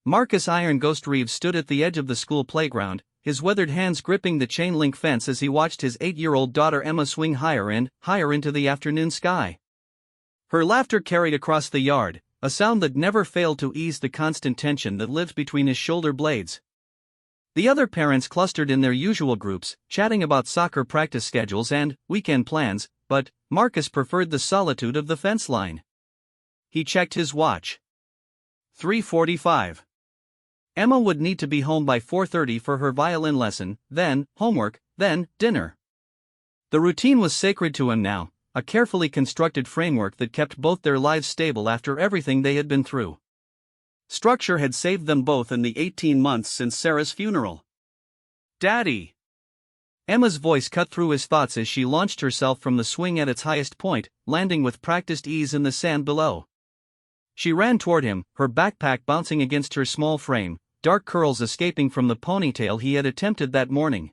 Marcus Iron Ghost Reeves stood at the edge of the school playground, his weathered hands gripping the chain-link fence as he watched his 8-year-old daughter Emma swing higher and higher into the afternoon sky. Her laughter carried across the yard, a sound that never failed to ease the constant tension that lived between his shoulder blades. The other parents clustered in their usual groups, chatting about soccer practice schedules and weekend plans, but Marcus preferred the solitude of the fence line. He checked his watch. 3:45. Emma would need to be home by 4:30 for her violin lesson, then homework, then dinner. The routine was sacred to him now, a carefully constructed framework that kept both their lives stable after everything they had been through. Structure had saved them both in the 18 months since Sarah's funeral. "Daddy!" Emma's voice cut through his thoughts as she launched herself from the swing at its highest point, landing with practiced ease in the sand below. She ran toward him, her backpack bouncing against her small frame, dark curls escaping from the ponytail he had attempted that morning.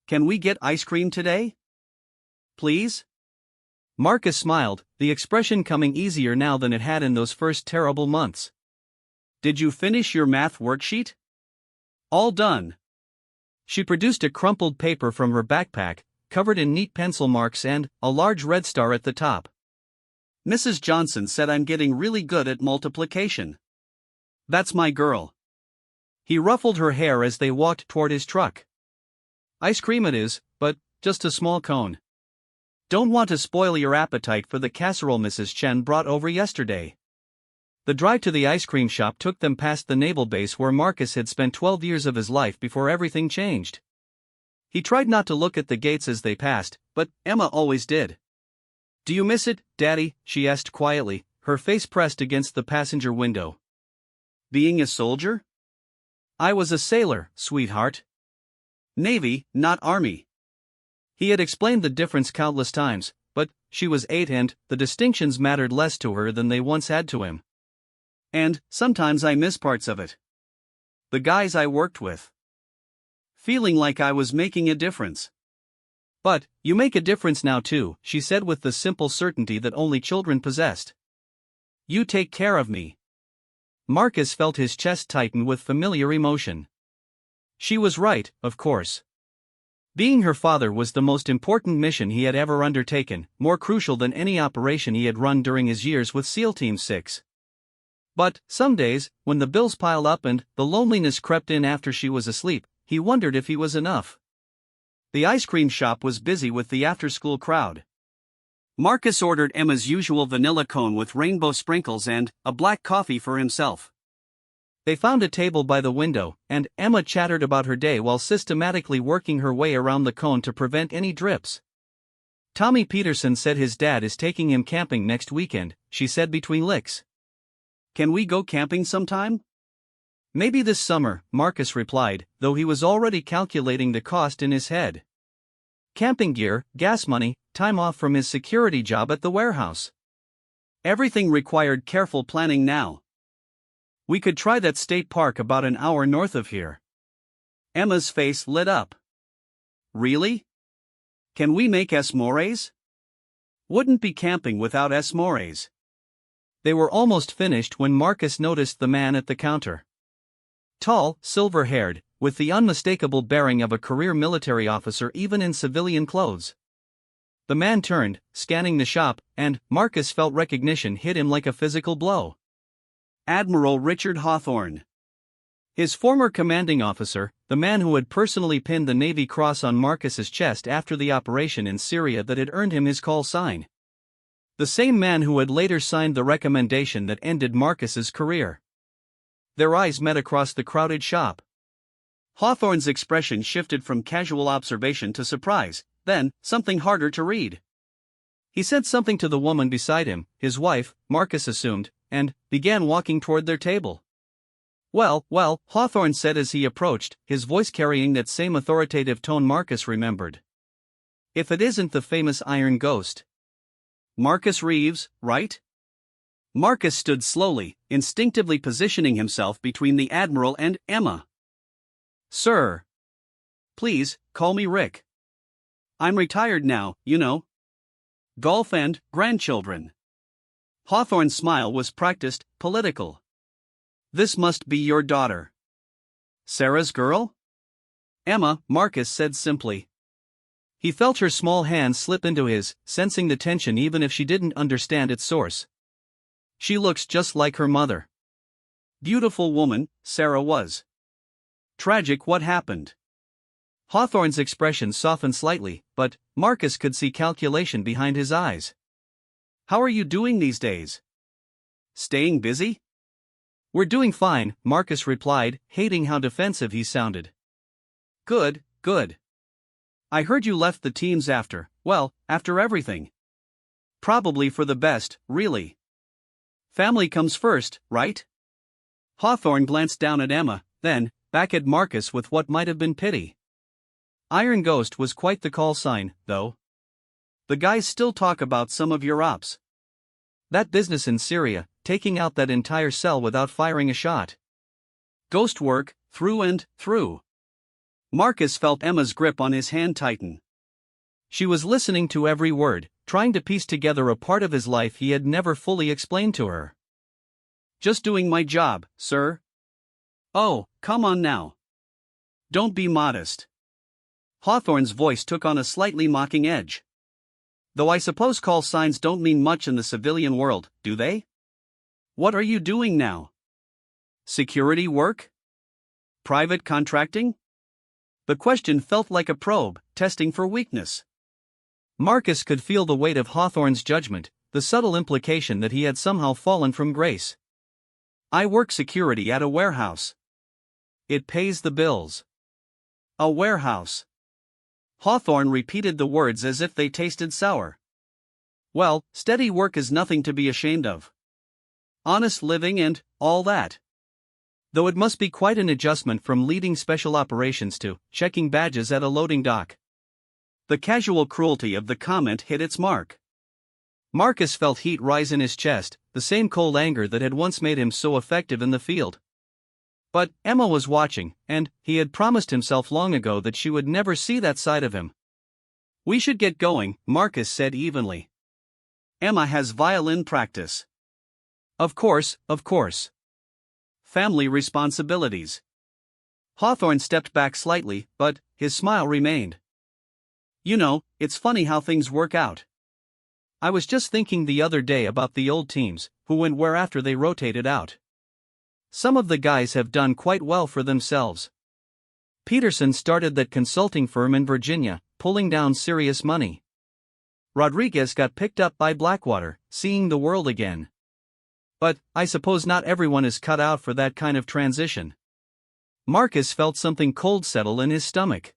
"Can we get ice cream today? Please?" Marcus smiled, the expression coming easier now than it had in those first terrible months. "Did you finish your math worksheet?" "All done." She produced a crumpled paper from her backpack, covered in neat pencil marks and a large red star at the top. "Mrs. Johnson said I'm getting really good at multiplication." "That's my girl." He ruffled her hair as they walked toward his truck. "Ice cream it is, but just a small cone. Don't want to spoil your appetite for the casserole Mrs. Chen brought over yesterday." The drive to the ice cream shop took them past the naval base where Marcus had spent 12 years of his life before everything changed. He tried not to look at the gates as they passed, but Emma always did. "Do you miss it, Daddy?" she asked quietly, her face pressed against the passenger window. "Being a soldier?" "I was a sailor, sweetheart. Navy, not Army." He had explained the difference countless times, but she was 8 and the distinctions mattered less to her than they once had to him. "And sometimes I miss parts of it. The guys I worked with. Feeling like I was making a difference." "But you make a difference now too," she said with the simple certainty that only children possessed. "You take care of me." Marcus felt his chest tighten with familiar emotion. She was right, of course. Being her father was the most important mission he had ever undertaken, more crucial than any operation he had run during his years with SEAL Team 6. But some days, when the bills piled up and the loneliness crept in after she was asleep, he wondered if he was enough. The ice cream shop was busy with the after-school crowd. Marcus ordered Emma's usual vanilla cone with rainbow sprinkles and a black coffee for himself. They found a table by the window, and Emma chattered about her day while systematically working her way around the cone to prevent any drips. "Tommy Peterson said his dad is taking him camping next weekend," she said between licks. "Can we go camping sometime?" "Maybe this summer," Marcus replied, though he was already calculating the cost in his head. Camping gear, gas money, time off from his security job at the warehouse. Everything required careful planning now. "We could try that state park about an hour north of here." Emma's face lit up. "Really? Can we make s'mores? Wouldn't be camping without s'mores." They were almost finished when Marcus noticed the man at the counter. Tall, silver-haired, with the unmistakable bearing of a career military officer even in civilian clothes. The man turned, scanning the shop, and Marcus felt recognition hit him like a physical blow. Admiral Richard Hawthorne. His former commanding officer, the man who had personally pinned the Navy Cross on Marcus's chest after the operation in Syria that had earned him his call sign. The same man who had later signed the recommendation that ended Marcus's career. Their eyes met across the crowded shop. Hawthorne's expression shifted from casual observation to surprise, then something harder to read. He said something to the woman beside him, his wife, Marcus assumed, and began walking toward their table. Well, Hawthorne said as he approached, his voice carrying that same authoritative tone Marcus remembered. "If it isn't the famous Iron Ghost. Marcus Reeves, right?" Marcus stood slowly, instinctively positioning himself between the Admiral and Emma. "Sir. Please, call me Rick. I'm retired now, you know. Golf and grandchildren." Hawthorne's smile was practiced, political. This must be your daughter. Sarah's girl? Emma, Marcus said simply. He felt her small hand slip into his, sensing the tension even if she didn't understand its source. She looks just like her mother. Beautiful woman, Sarah was. Tragic what happened. Hawthorne's expression softened slightly, but Marcus could see calculation behind his eyes. How are you doing these days? Staying busy? We're doing fine, Marcus replied, hating how defensive he sounded. Good, good. I heard you left the teams after everything. Probably for the best, really. Family comes first, right? Hawthorne glanced down at Emma, then back at Marcus with what might have been pity. Iron Ghost was quite the call sign, though. The guys still talk about some of your ops. That business in Syria, taking out that entire cell without firing a shot. Ghost work, through and through. Marcus felt Emma's grip on his hand tighten. She was listening to every word, trying to piece together a part of his life he had never fully explained to her. Just doing my job, sir. Oh, come on now. Don't be modest. Hawthorne's voice took on a slightly mocking edge. Though I suppose call signs don't mean much in the civilian world, do they? What are you doing now? Security work? Private contracting? The question felt like a probe, testing for weakness. Marcus could feel the weight of Hawthorne's judgment, the subtle implication that he had somehow fallen from grace. I work security at a warehouse. It pays the bills. A warehouse. Hawthorne repeated the words as if they tasted sour. Well, steady work is nothing to be ashamed of. Honest living and all that. Though it must be quite an adjustment from leading special operations to checking badges at a loading dock. The casual cruelty of the comment hit its mark. Marcus felt heat rise in his chest, the same cold anger that had once made him so effective in the field. But Emma was watching, and he had promised himself long ago that she would never see that side of him. We should get going, Marcus said evenly. Emma has violin practice. Of course, of course. Family responsibilities. Hawthorne stepped back slightly, but his smile remained. You know, it's funny how things work out. I was just thinking the other day about the old teams, who went where after they rotated out. Some of the guys have done quite well for themselves. Peterson started that consulting firm in Virginia, pulling down serious money. Rodriguez got picked up by Blackwater, seeing the world again. But I suppose not everyone is cut out for that kind of transition. Marcus felt something cold settle in his stomach.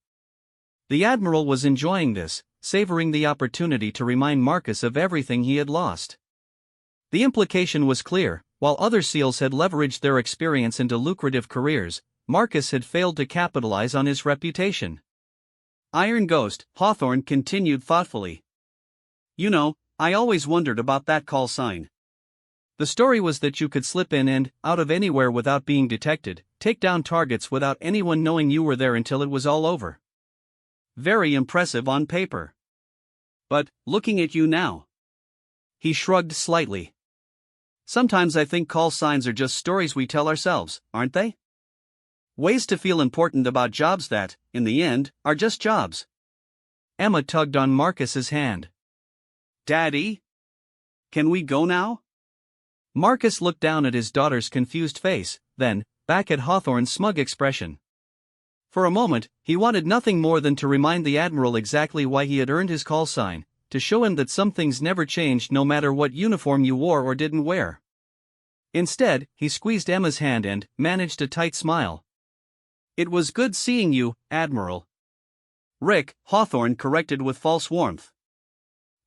The Admiral was enjoying this, savoring the opportunity to remind Marcus of everything he had lost. The implication was clear: while other SEALs had leveraged their experience into lucrative careers, Marcus had failed to capitalize on his reputation. Iron Ghost, Hawthorne continued thoughtfully. You know, I always wondered about that call sign. The story was that you could slip in and out of anywhere without being detected, take down targets without anyone knowing you were there until it was all over. Very impressive on paper. But, looking at you now. He shrugged slightly. Sometimes I think call signs are just stories we tell ourselves, aren't they? Ways to feel important about jobs that, in the end, are just jobs. Emma tugged on Marcus's hand. Daddy? Can we go now? Marcus looked down at his daughter's confused face, then back at Hawthorne's smug expression. For a moment, he wanted nothing more than to remind the Admiral exactly why he had earned his call sign, to show him that some things never changed no matter what uniform you wore or didn't wear. Instead, he squeezed Emma's hand and managed a tight smile. It was good seeing you, Admiral. Rick, Hawthorne corrected with false warmth.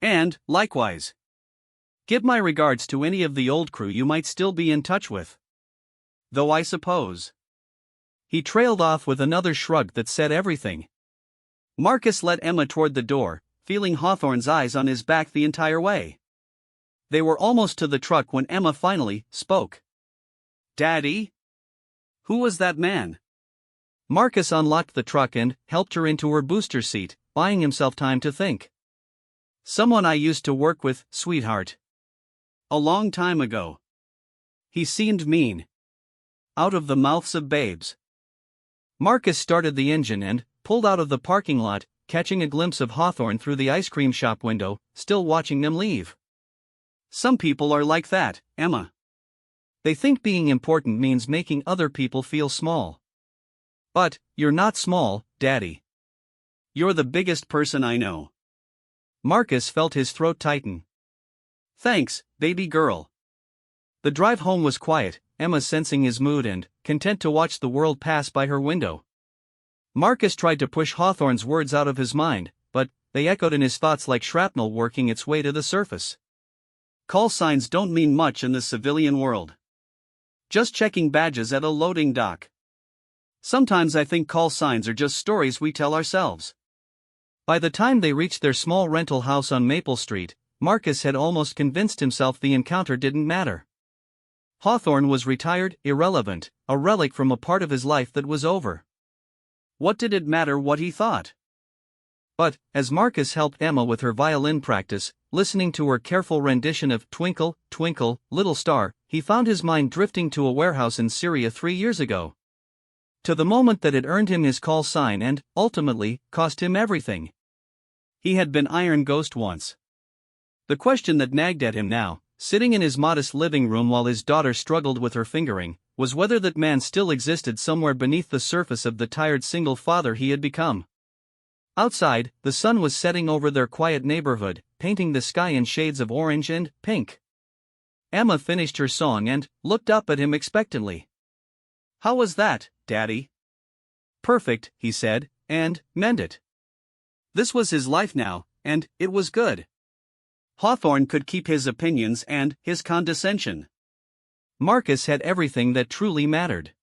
And, likewise. Give my regards to any of the old crew you might still be in touch with. Though I suppose. He trailed off with another shrug that said everything. Marcus led Emma toward the door, feeling Hawthorne's eyes on his back the entire way. They were almost to the truck when Emma finally spoke. Daddy? Who was that man? Marcus unlocked the truck and helped her into her booster seat, buying himself time to think. Someone I used to work with, sweetheart. A long time ago. He seemed mean. out of the mouths of babes. Marcus started the engine and pulled out of the parking lot, catching a glimpse of Hawthorne through the ice cream shop window, still watching them leave. Some people are like that, Emma. They think being important means making other people feel small. But you're not small, Daddy. You're the biggest person I know. Marcus felt his throat tighten. Thanks, baby girl. The drive home was quiet, Emma sensing his mood and content to watch the world pass by her window. Marcus tried to push Hawthorne's words out of his mind, but they echoed in his thoughts like shrapnel working its way to the surface. Call signs don't mean much in the civilian world. Just checking badges at a loading dock. Sometimes I think call signs are just stories we tell ourselves. By the time they reached their small rental house on Maple Street, Marcus had almost convinced himself the encounter didn't matter. Hawthorne was retired, irrelevant, a relic from a part of his life that was over. What did it matter what he thought? But, as Marcus helped Emma with her violin practice, listening to her careful rendition of Twinkle, Twinkle, Little Star, he found his mind drifting to a warehouse in Syria 3 years ago. To the moment that had earned him his call sign and, ultimately, cost him everything. He had been Iron Ghost once. The question that nagged at him now, sitting in his modest living room while his daughter struggled with her fingering, was whether that man still existed somewhere beneath the surface of the tired single father he had become. Outside, the sun was setting over their quiet neighborhood, painting the sky in shades of orange and pink. Emma finished her song and looked up at him expectantly. "How was that, Daddy?" "Perfect," he said, and meant it. This was his life now, and it was good. Hawthorne could keep his opinions and his condescension. Marcus had everything that truly mattered.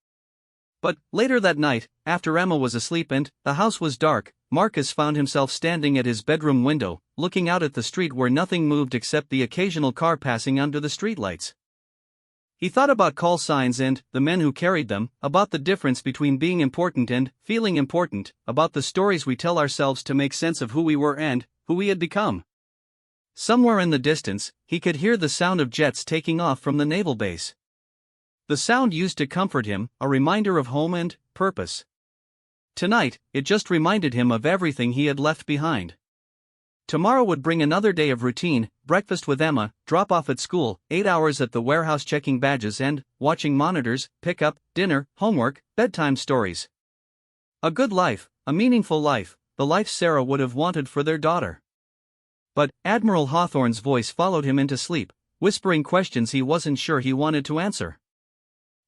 But, later that night, after Emma was asleep and the house was dark, Marcus found himself standing at his bedroom window, looking out at the street where nothing moved except the occasional car passing under the streetlights. He thought about call signs and the men who carried them, about the difference between being important and feeling important, about the stories we tell ourselves to make sense of who we were and who we had become. Somewhere in the distance, he could hear the sound of jets taking off from the naval base. The sound used to comfort him, a reminder of home and purpose. Tonight, it just reminded him of everything he had left behind. Tomorrow would bring another day of routine: breakfast with Emma, drop off at school, 8 hours at the warehouse checking badges and watching monitors, pick up, dinner, homework, bedtime stories. A good life, a meaningful life, the life Sarah would have wanted for their daughter. But Admiral Hawthorne's voice followed him into sleep, whispering questions he wasn't sure he wanted to answer.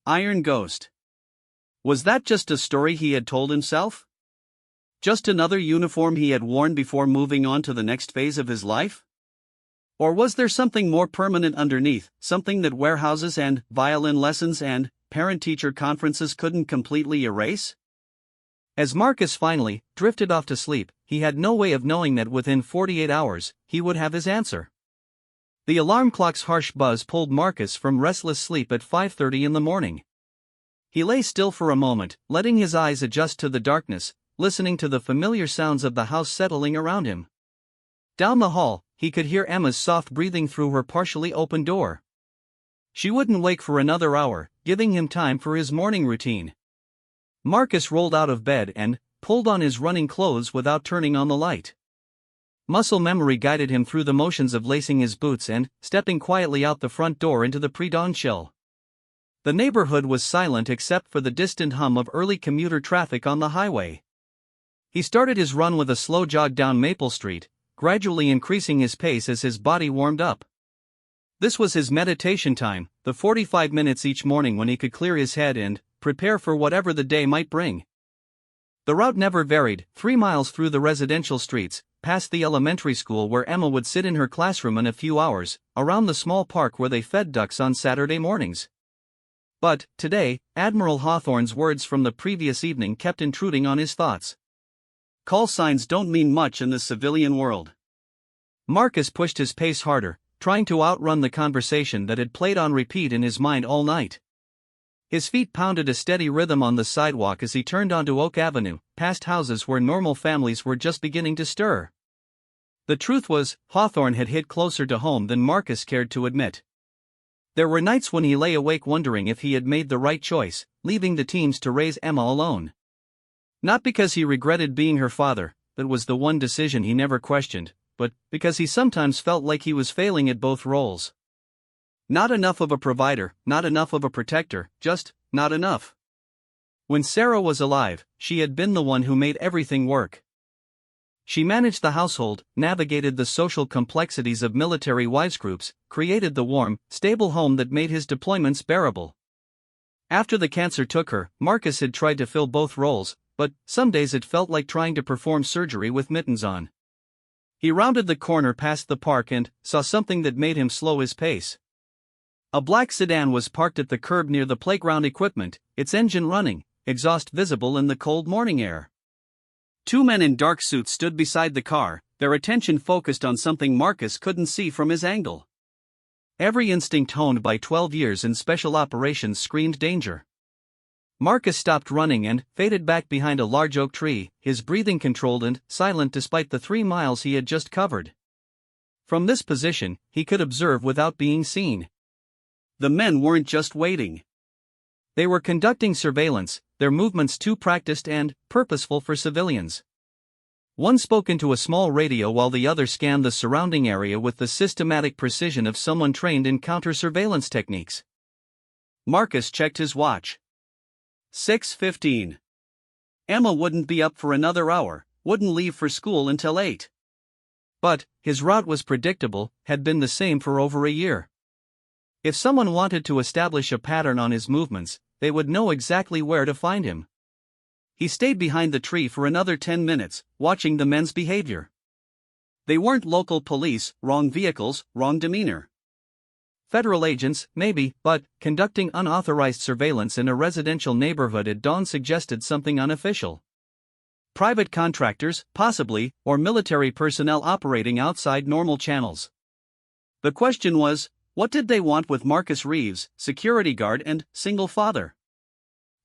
Iron Ghost. Was that just a story he had told himself? Just another uniform he had worn before moving on to the next phase of his life? Or was there something more permanent underneath, something that warehouses and violin lessons and parent-teacher conferences couldn't completely erase? As Marcus finally drifted off to sleep, he had no way of knowing that within 48 hours, he would have his answer. The alarm clock's harsh buzz pulled Marcus from restless sleep at 5:30 in the morning. He lay still for a moment, letting his eyes adjust to the darkness, listening to the familiar sounds of the house settling around him. Down the hall, he could hear Emma's soft breathing through her partially open door. She wouldn't wake for another hour, giving him time for his morning routine. Marcus rolled out of bed and pulled on his running clothes without turning on the light. Muscle memory guided him through the motions of lacing his boots and stepping quietly out the front door into the pre-dawn chill. The neighborhood was silent except for the distant hum of early commuter traffic on the highway. He started his run with a slow jog down Maple Street, gradually increasing his pace as his body warmed up. This was his meditation time, the 45 minutes each morning when he could clear his head and prepare for whatever the day might bring. The route never varied: 3 miles through the residential streets, past the elementary school where Emma would sit in her classroom in a few hours, around the small park where they fed ducks on Saturday mornings. But, today, Admiral Hawthorne's words from the previous evening kept intruding on his thoughts. Call signs don't mean much in the civilian world. Marcus pushed his pace harder, trying to outrun the conversation that had played on repeat in his mind all night. His feet pounded a steady rhythm on the sidewalk as he turned onto Oak Avenue, past houses where normal families were just beginning to stir. The truth was, Hawthorne had hit closer to home than Marcus cared to admit. There were nights when he lay awake wondering if he had made the right choice, leaving the teens to raise Emma alone. Not because he regretted being her father, that was the one decision he never questioned, but because he sometimes felt like he was failing at both roles. Not enough of a provider, not enough of a protector, just not enough. When Sarah was alive, she had been the one who made everything work. She managed the household, navigated the social complexities of military wives groups, created the warm, stable home that made his deployments bearable. After the cancer took her, Marcus had tried to fill both roles, but some days it felt like trying to perform surgery with mittens on. He rounded the corner past the park and saw something that made him slow his pace. A black sedan was parked at the curb near the playground equipment, its engine running, exhaust visible in the cold morning air. Two men in dark suits stood beside the car, their attention focused on something Marcus couldn't see from his angle. Every instinct honed by 12 years in special operations screamed danger. Marcus stopped running and faded back behind a large oak tree, his breathing controlled and silent despite the 3 miles he had just covered. From this position, he could observe without being seen. The men weren't just waiting. They were conducting surveillance, their movements too practiced and purposeful for civilians. One spoke into a small radio while the other scanned the surrounding area with the systematic precision of someone trained in counter-surveillance techniques. Marcus checked his watch. 6:15. Emma wouldn't be up for another hour, wouldn't leave for school until 8. But his route was predictable, had been the same for over a year. If someone wanted to establish a pattern on his movements, they would know exactly where to find him. He stayed behind the tree for another 10 minutes, watching the men's behavior. They weren't local police, wrong vehicles, wrong demeanor. Federal agents, maybe, but conducting unauthorized surveillance in a residential neighborhood at dawn suggested something unofficial. Private contractors, possibly, or military personnel operating outside normal channels. The question was, what did they want with Marcus Reeves, security guard and single father?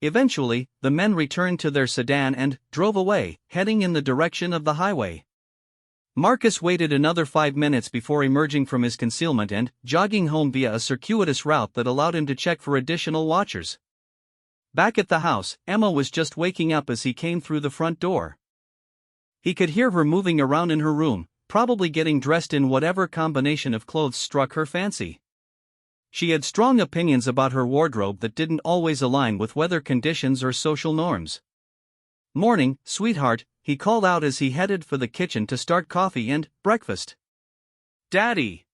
Eventually, the men returned to their sedan and drove away, heading in the direction of the highway. Marcus waited another 5 minutes before emerging from his concealment and jogging home via a circuitous route that allowed him to check for additional watchers. Back at the house, Emma was just waking up as he came through the front door. He could hear her moving around in her room, probably getting dressed in whatever combination of clothes struck her fancy. She had strong opinions about her wardrobe that didn't always align with weather conditions or social norms. "Morning, sweetheart," he called out as he headed for the kitchen to start coffee and breakfast. "Daddy!"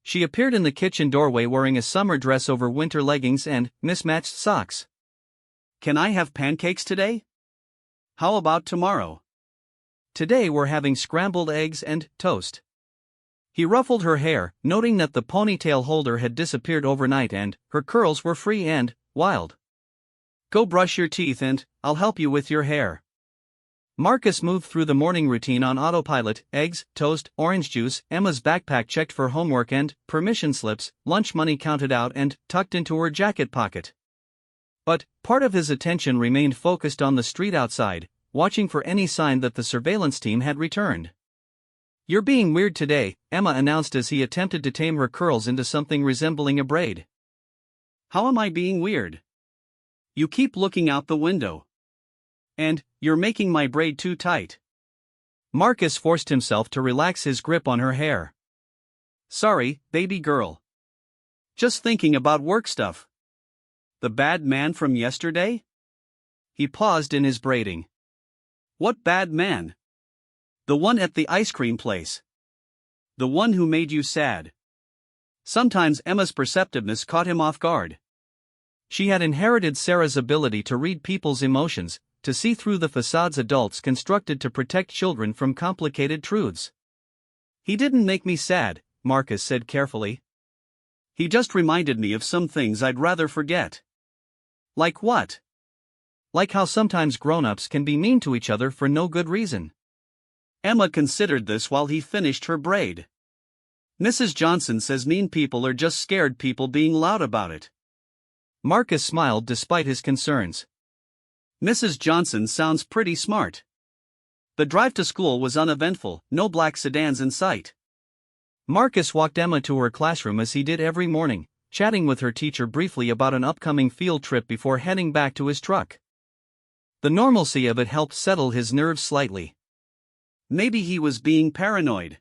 She appeared in the kitchen doorway wearing a summer dress over winter leggings and mismatched socks. "Can I have pancakes today? How about tomorrow?" "Today we're having scrambled eggs and toast." He ruffled her hair, noting that the ponytail holder had disappeared overnight and her curls were free and wild. "Go brush your teeth and I'll help you with your hair." Marcus moved through the morning routine on autopilot: eggs, toast, orange juice, Emma's backpack checked for homework and permission slips, lunch money counted out and tucked into her jacket pocket. But part of his attention remained focused on the street outside, watching for any sign that the surveillance team had returned. "You're being weird today," Emma announced as he attempted to tame her curls into something resembling a braid. "How am I being weird? You keep looking out the window. And you're making my braid too tight." Marcus forced himself to relax his grip on her hair. "Sorry, baby girl. Just thinking about work stuff." "The bad man from yesterday?" He paused in his braiding. "What bad man?" "The one at the ice cream place. The one who made you sad." Sometimes Emma's perceptiveness caught him off guard. She had inherited Sarah's ability to read people's emotions, to see through the facades adults constructed to protect children from complicated truths. "He didn't make me sad," Marcus said carefully. "He just reminded me of some things I'd rather forget." "Like what?" "Like how sometimes grown-ups can be mean to each other for no good reason." Emma considered this while he finished her braid. "Mrs. Johnson says mean people are just scared people being loud about it." Marcus smiled despite his concerns. "Mrs. Johnson sounds pretty smart." The drive to school was uneventful, no black sedans in sight. Marcus walked Emma to her classroom as he did every morning, chatting with her teacher briefly about an upcoming field trip before heading back to his truck. The normalcy of it helped settle his nerves slightly. Maybe he was being paranoid.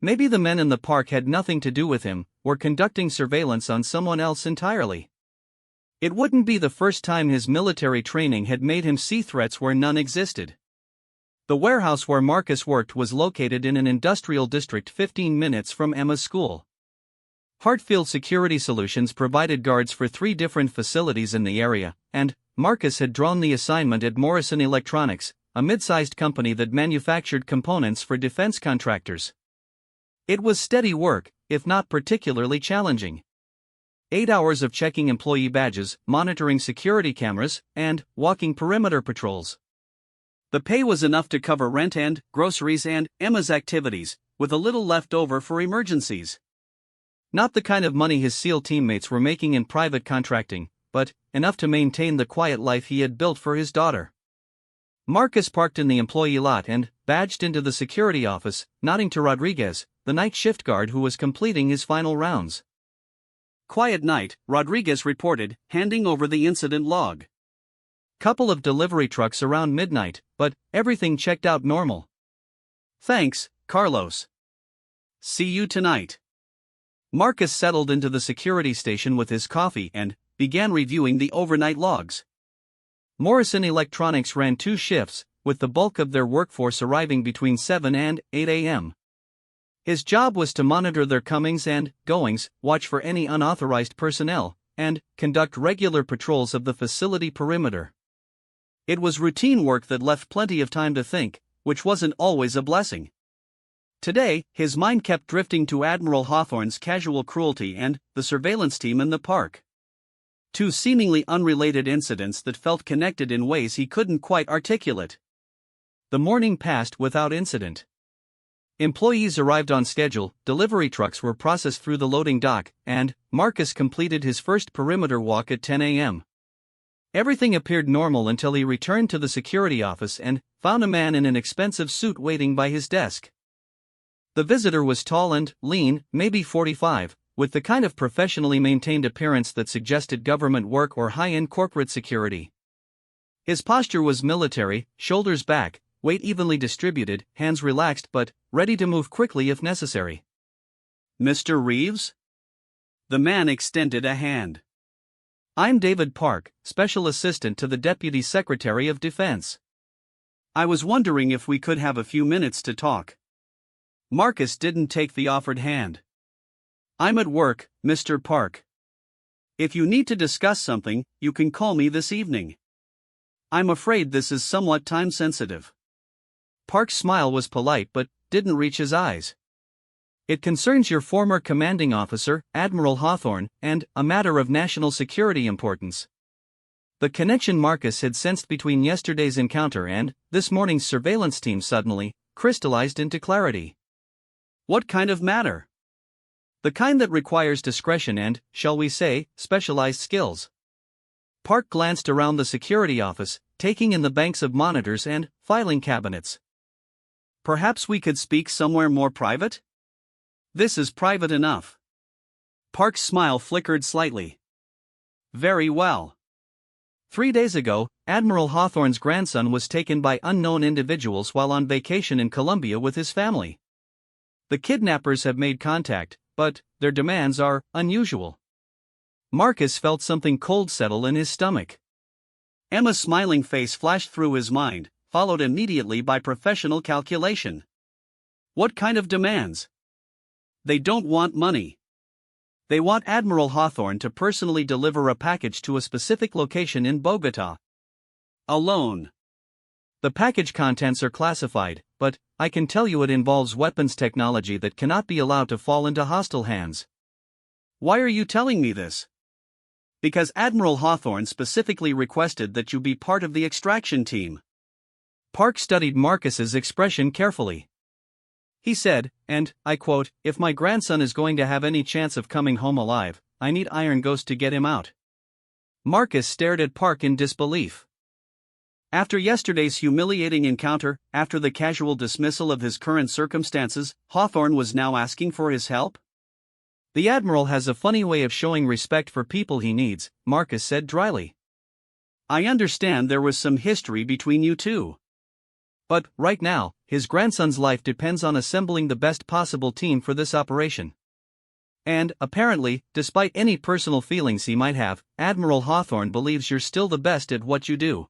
Maybe the men in the park had nothing to do with him, were conducting surveillance on someone else entirely. It wouldn't be the first time his military training had made him see threats where none existed. The warehouse where Marcus worked was located in an industrial district 15 minutes from Emma's school. Hartfield Security Solutions provided guards for 3 different facilities in the area, and Marcus had drawn the assignment at Morrison Electronics, a mid-sized company that manufactured components for defense contractors. It was steady work, if not particularly challenging. 8 hours of checking employee badges, monitoring security cameras, and walking perimeter patrols. The pay was enough to cover rent and groceries and Emma's activities, with a little left over for emergencies. Not the kind of money his SEAL teammates were making in private contracting, but enough to maintain the quiet life he had built for his daughter. Marcus parked in the employee lot and badged into the security office, nodding to Rodriguez, the night shift guard who was completing his final rounds. "Quiet night," Rodriguez reported, handing over the incident log. "Couple of delivery trucks around midnight, but everything checked out normal." "Thanks, Carlos. See you tonight." Marcus settled into the security station with his coffee and began reviewing the overnight logs. Morrison Electronics ran 2 shifts, with the bulk of their workforce arriving between 7 and 8 a.m. His job was to monitor their comings and goings, watch for any unauthorized personnel, and conduct regular patrols of the facility perimeter. It was routine work that left plenty of time to think, which wasn't always a blessing. Today, his mind kept drifting to Admiral Hawthorne's casual cruelty and the surveillance team in the park. 2 seemingly unrelated incidents that felt connected in ways he couldn't quite articulate. The morning passed without incident. Employees arrived on schedule, delivery trucks were processed through the loading dock, and Marcus completed his first perimeter walk at 10 a.m. Everything appeared normal until he returned to the security office and found a man in an expensive suit waiting by his desk. The visitor was tall and lean, maybe 45, with the kind of professionally maintained appearance that suggested government work or high-end corporate security. His posture was military, shoulders back, weight evenly distributed, hands relaxed but ready to move quickly if necessary. "Mr. Reeves?" The man extended a hand. "I'm David Park, Special Assistant to the Deputy Secretary of Defense. I was wondering if we could have a few minutes to talk." Marcus didn't take the offered hand. "I'm at work, Mr. Park. If you need to discuss something, you can call me this evening. I'm afraid this is somewhat time-sensitive." Park's smile was polite but didn't reach his eyes. "It concerns your former commanding officer, Admiral Hawthorne, and a matter of national security importance." The connection Marcus had sensed between yesterday's encounter and this morning's surveillance team suddenly crystallized into clarity. "What kind of matter?" "The kind that requires discretion and, shall we say, specialized skills." Park glanced around the security office, taking in the banks of monitors and filing cabinets. "Perhaps we could speak somewhere more private?" "This is private enough." Park's smile flickered slightly. "Very well." 3 days ago, Admiral Hawthorne's grandson was taken by unknown individuals while on vacation in Colombia with his family. The kidnappers have made contact, but their demands are unusual. Marcus felt something cold settle in his stomach. Emma's smiling face flashed through his mind, followed immediately by professional calculation. "What kind of demands?" "They don't want money. They want Admiral Hawthorne to personally deliver a package to a specific location in Bogota. Alone. The package contents are classified, but I can tell you it involves weapons technology that cannot be allowed to fall into hostile hands." "Why are you telling me this?" "Because Admiral Hawthorne specifically requested that you be part of the extraction team." Park studied Marcus's expression carefully. He said, and I quote, "If my grandson is going to have any chance of coming home alive, I need Iron Ghost to get him out." Marcus stared at Park in disbelief. After yesterday's humiliating encounter, after the casual dismissal of his current circumstances, Hawthorne was now asking for his help? The Admiral has a funny way of showing respect for people he needs, Marcus said dryly. I understand there was some history between you two. But, right now, his grandson's life depends on assembling the best possible team for this operation. And, apparently, despite any personal feelings he might have, Admiral Hawthorne believes you're still the best at what you do.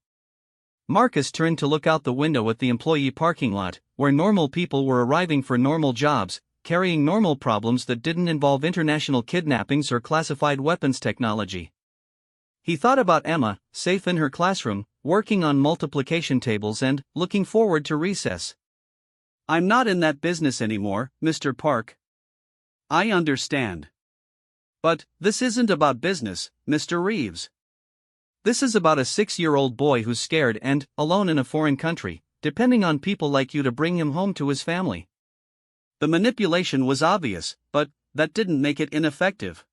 Marcus turned to look out the window at the employee parking lot, where normal people were arriving for normal jobs, carrying normal problems that didn't involve international kidnappings or classified weapons technology. He thought about Emma, safe in her classroom, working on multiplication tables and looking forward to recess. I'm not in that business anymore, Mr. Park. I understand. But this isn't about business, Mr. Reeves. This is about a 6-year-old boy who's scared and alone in a foreign country, depending on people like you to bring him home to his family. The manipulation was obvious, but that didn't make it ineffective.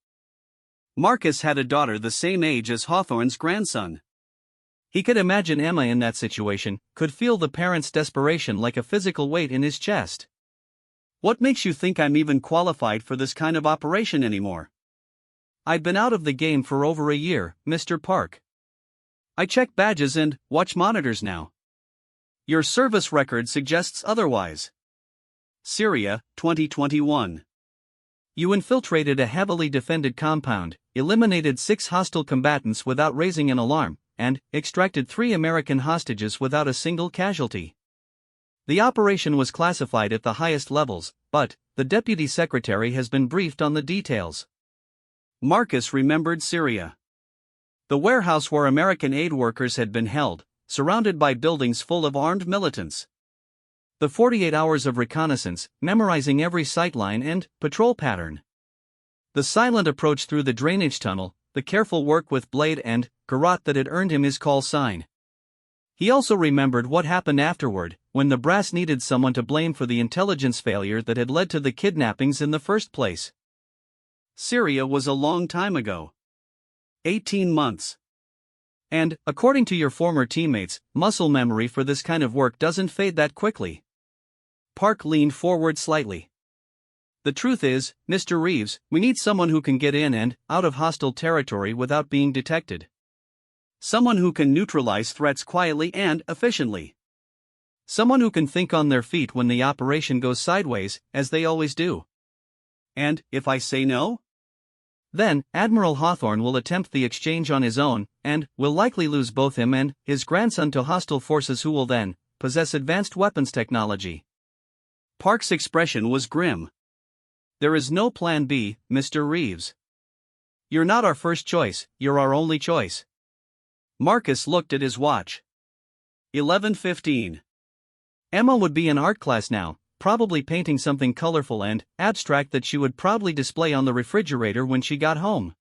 Marcus had a daughter the same age as Hawthorne's grandson. He could imagine Emma in that situation, could feel the parent's desperation like a physical weight in his chest. What makes you think I'm even qualified for this kind of operation anymore? I've been out of the game for over a year, Mr. Park. I check badges and watch monitors now. Your service record suggests otherwise. Syria, 2021. You infiltrated a heavily defended compound, eliminated 6 hostile combatants without raising an alarm, and extracted 3 American hostages without a single casualty. The operation was classified at the highest levels, but the deputy secretary has been briefed on the details. Marcus remembered Syria. The warehouse where American aid workers had been held, surrounded by buildings full of armed militants. The 48 hours of reconnaissance, memorizing every sightline and patrol pattern. The silent approach through the drainage tunnel, the careful work with Blade and Garrote that had earned him his call sign. He also remembered what happened afterward, when the brass needed someone to blame for the intelligence failure that had led to the kidnappings in the first place. Syria was a long time ago. 18 months. And, according to your former teammates, muscle memory for this kind of work doesn't fade that quickly. Park leaned forward slightly. The truth is, Mr. Reeves, we need someone who can get in and out of hostile territory without being detected. Someone who can neutralize threats quietly and efficiently. Someone who can think on their feet when the operation goes sideways, as they always do. And, if I say no? Then, Admiral Hawthorne will attempt the exchange on his own, and will likely lose both him and his grandson to hostile forces who will then possess advanced weapons technology. Park's expression was grim. There is no plan B, Mr. Reeves. You're not our first choice, you're our only choice. Marcus looked at his watch. 11:15. Emma would be in art class now, probably painting something colorful and abstract that she would proudly display on the refrigerator when she got home.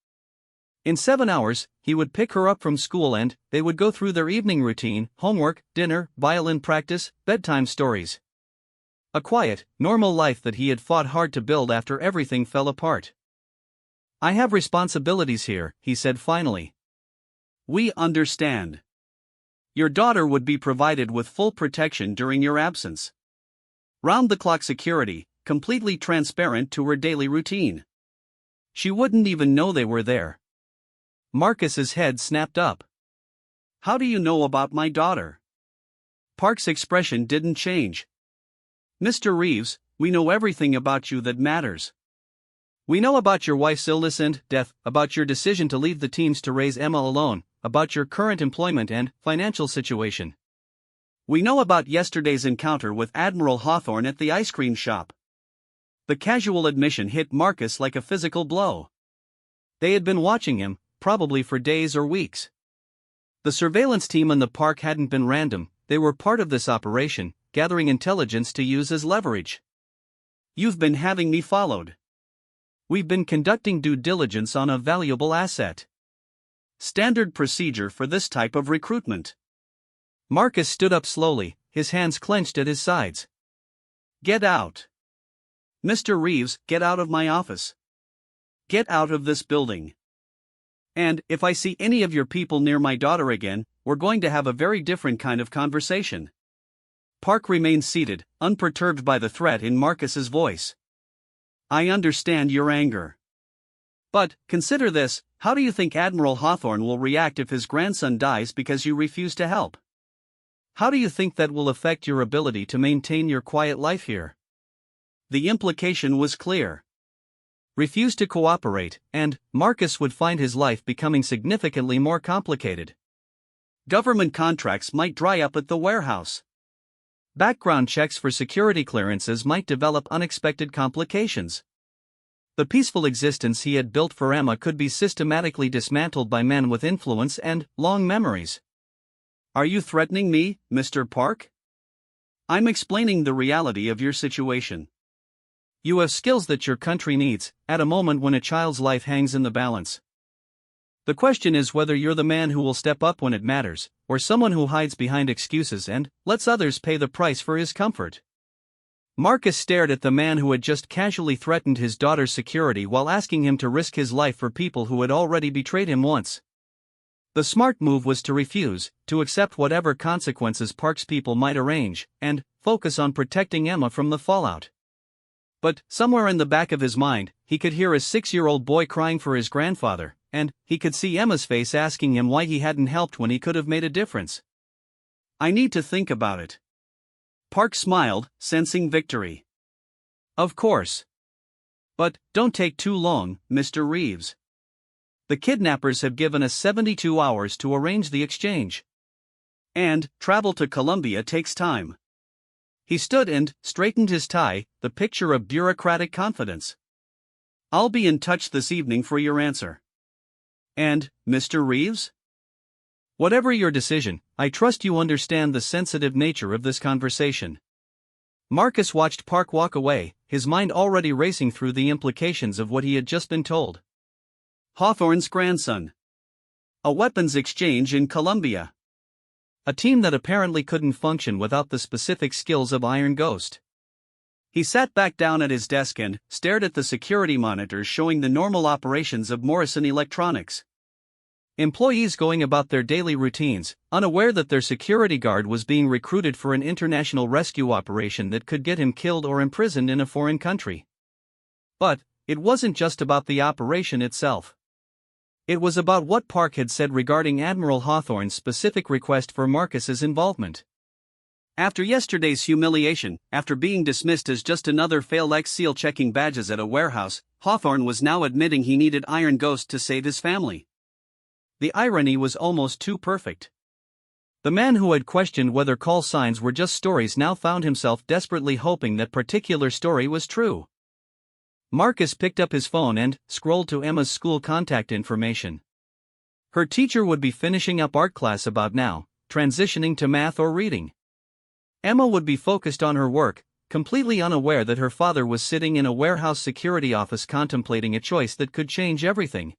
In 7 hours, he would pick her up from school and they would go through their evening routine, homework, dinner, violin practice, bedtime stories. A quiet, normal life that he had fought hard to build after everything fell apart. I have responsibilities here, he said finally. We understand. Your daughter would be provided with full protection during your absence. Round-the-clock security, completely transparent to her daily routine. She wouldn't even know they were there. Marcus's head snapped up. How do you know about my daughter? Park's expression didn't change. Mr. Reeves, we know everything about you that matters. We know about your wife's illness and death, about your decision to leave the teams to raise Emma alone, about your current employment and financial situation. We know about yesterday's encounter with Admiral Hawthorne at the ice cream shop. The casual admission hit Marcus like a physical blow. They had been watching him, probably for days or weeks. The surveillance team in the park hadn't been random, they were part of this operation, gathering intelligence to use as leverage. You've been having me followed. We've been conducting due diligence on a valuable asset. Standard procedure for this type of recruitment. Marcus stood up slowly, his hands clenched at his sides. Get out. Mr. Reeves, get out of my office. Get out of this building. And, if I see any of your people near my daughter again, we're going to have a very different kind of conversation. Park remained seated, unperturbed by the threat in Marcus's voice. I understand your anger. But, consider this, how do you think Admiral Hawthorne will react if his grandson dies because you refuse to help? How do you think that will affect your ability to maintain your quiet life here? The implication was clear. Refuse to cooperate, and Marcus would find his life becoming significantly more complicated. Government contracts might dry up at the warehouse. Background checks for security clearances might develop unexpected complications. The peaceful existence he had built for Emma could be systematically dismantled by men with influence and long memories. Are you threatening me, Mr. Park? I'm explaining the reality of your situation. You have skills that your country needs, at a moment when a child's life hangs in the balance. The question is whether you're the man who will step up when it matters, or someone who hides behind excuses and lets others pay the price for his comfort. Marcus stared at the man who had just casually threatened his daughter's security while asking him to risk his life for people who had already betrayed him once. The smart move was to refuse, to accept whatever consequences Park's people might arrange, and focus on protecting Emma from the fallout. But, somewhere in the back of his mind, he could hear a 6-year-old boy crying for his grandfather, and he could see Emma's face asking him why he hadn't helped when he could have made a difference. I need to think about it. Park smiled, sensing victory. Of course. But, don't take too long, Mr. Reeves. The kidnappers have given us 72 hours to arrange the exchange. And, travel to Colombia takes time. He stood and straightened his tie, the picture of bureaucratic confidence. I'll be in touch this evening for your answer. And, Mr. Reeves? Whatever your decision, I trust you understand the sensitive nature of this conversation. Marcus watched Park walk away, his mind already racing through the implications of what he had just been told. Hawthorne's grandson. A weapons exchange in Colombia. A team that apparently couldn't function without the specific skills of Iron Ghost. He sat back down at his desk and stared at the security monitors showing the normal operations of Morrison Electronics. Employees going about their daily routines, unaware that their security guard was being recruited for an international rescue operation that could get him killed or imprisoned in a foreign country. But, it wasn't just about the operation itself. It was about what Park had said regarding Admiral Hawthorne's specific request for Marcus's involvement. After yesterday's humiliation, after being dismissed as just another failed ex-SEAL checking badges at a warehouse, Hawthorne was now admitting he needed Iron Ghost to save his family. The irony was almost too perfect. The man who had questioned whether call signs were just stories now found himself desperately hoping that particular story was true. Marcus picked up his phone and scrolled to Emma's school contact information. Her teacher would be finishing up art class about now, transitioning to math or reading. Emma would be focused on her work, completely unaware that her father was sitting in a warehouse security office contemplating a choice that could change everything.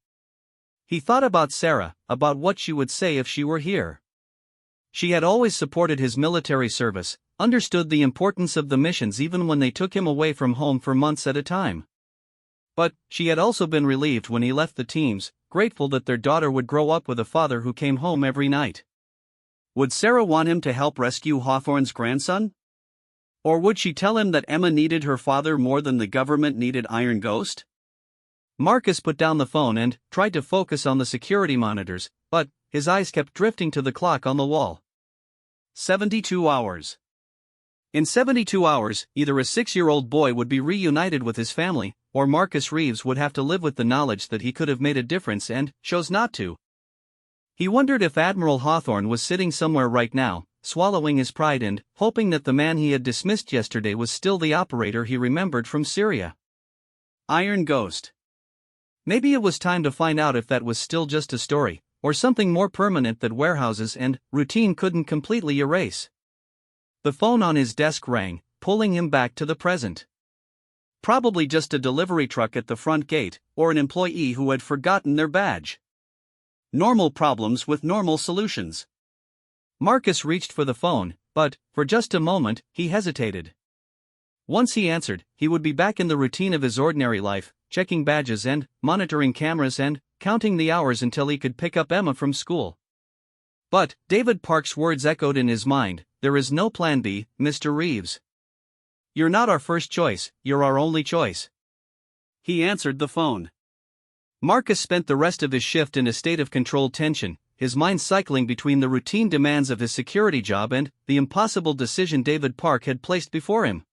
He thought about Sarah, about what she would say if she were here. She had always supported his military service, understood the importance of the missions even when they took him away from home for months at a time. But, she had also been relieved when he left the teams, grateful that their daughter would grow up with a father who came home every night. Would Sarah want him to help rescue Hawthorne's grandson? Or would she tell him that Emma needed her father more than the government needed Iron Ghost? Marcus put down the phone and tried to focus on the security monitors, but his eyes kept drifting to the clock on the wall. 72 hours. In 72 hours, either a 6-year-old boy would be reunited with his family, or Marcus Reeves would have to live with the knowledge that he could have made a difference and chose not to. He wondered if Admiral Hawthorne was sitting somewhere right now, swallowing his pride and hoping that the man he had dismissed yesterday was still the operator he remembered from Syria. Iron Ghost. Maybe it was time to find out if that was still just a story, or something more permanent that warehouses and routine couldn't completely erase. The phone on his desk rang, pulling him back to the present. Probably just a delivery truck at the front gate, or an employee who had forgotten their badge. Normal problems with normal solutions. Marcus reached for the phone, but, for just a moment, he hesitated. Once he answered, he would be back in the routine of his ordinary life, checking badges and monitoring cameras and counting the hours until he could pick up Emma from school. But, David Park's words echoed in his mind, "There is no plan B, Mr. Reeves. You're not our first choice, you're our only choice." He answered the phone. Marcus spent the rest of his shift in a state of controlled tension, his mind cycling between the routine demands of his security job and the impossible decision David Park had placed before him.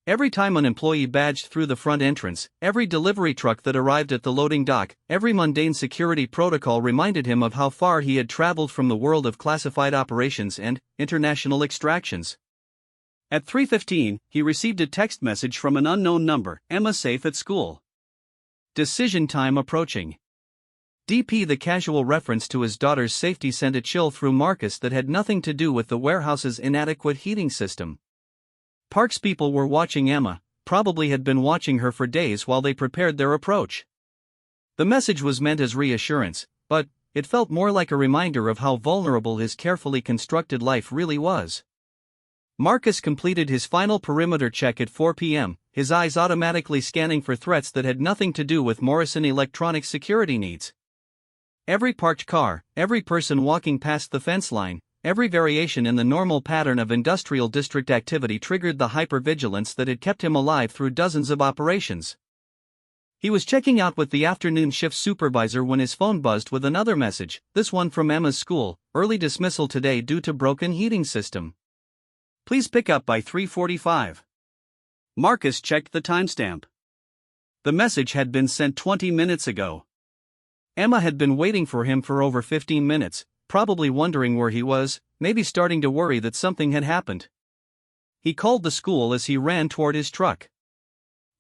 Every time an employee badged through the front entrance, every delivery truck that arrived at the loading dock, every mundane security protocol reminded him of how far he had traveled from the world of classified operations and international extractions. At 3:15, he received a text message from an unknown number: "Emma safe at school. Decision time approaching." DP. The casual reference to his daughter's safety sent a chill through Marcus that had nothing to do with the warehouse's inadequate heating system. Park's people were watching Emma, probably had been watching her for days while they prepared their approach. The message was meant as reassurance, but it felt more like a reminder of how vulnerable his carefully constructed life really was. Marcus completed his final perimeter check at 4 p.m., his eyes automatically scanning for threats that had nothing to do with Morrison Electronics' security needs. Every parked car, every person walking past the fence line, every variation in the normal pattern of industrial district activity triggered the hypervigilance that had kept him alive through dozens of operations. He was checking out with the afternoon shift supervisor when his phone buzzed with another message, this one from Emma's school: "Early dismissal today due to broken heating system. Please pick up by 3:45. Marcus checked the timestamp. The message had been sent 20 minutes ago. Emma had been waiting for him for over 15 minutes, probably wondering where he was, maybe starting to worry that something had happened. He called the school as he ran toward his truck.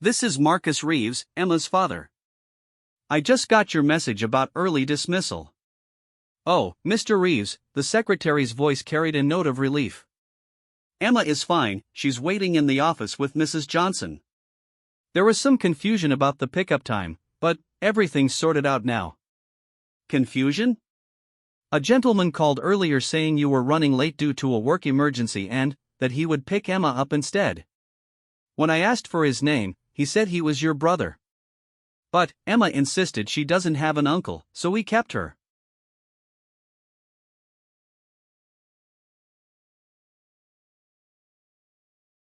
"This is Marcus Reeves, Emma's father. I just got your message about early dismissal." "Oh, Mr. Reeves," the secretary's voice carried a note of relief. "Emma is fine, she's waiting in the office with Mrs. Johnson." There was some confusion about the pickup time, but everything's sorted out now. Confusion? "A gentleman called earlier saying you were running late due to a work emergency and that he would pick Emma up instead. When I asked for his name, he said he was your brother. But Emma insisted she doesn't have an uncle, so we kept her."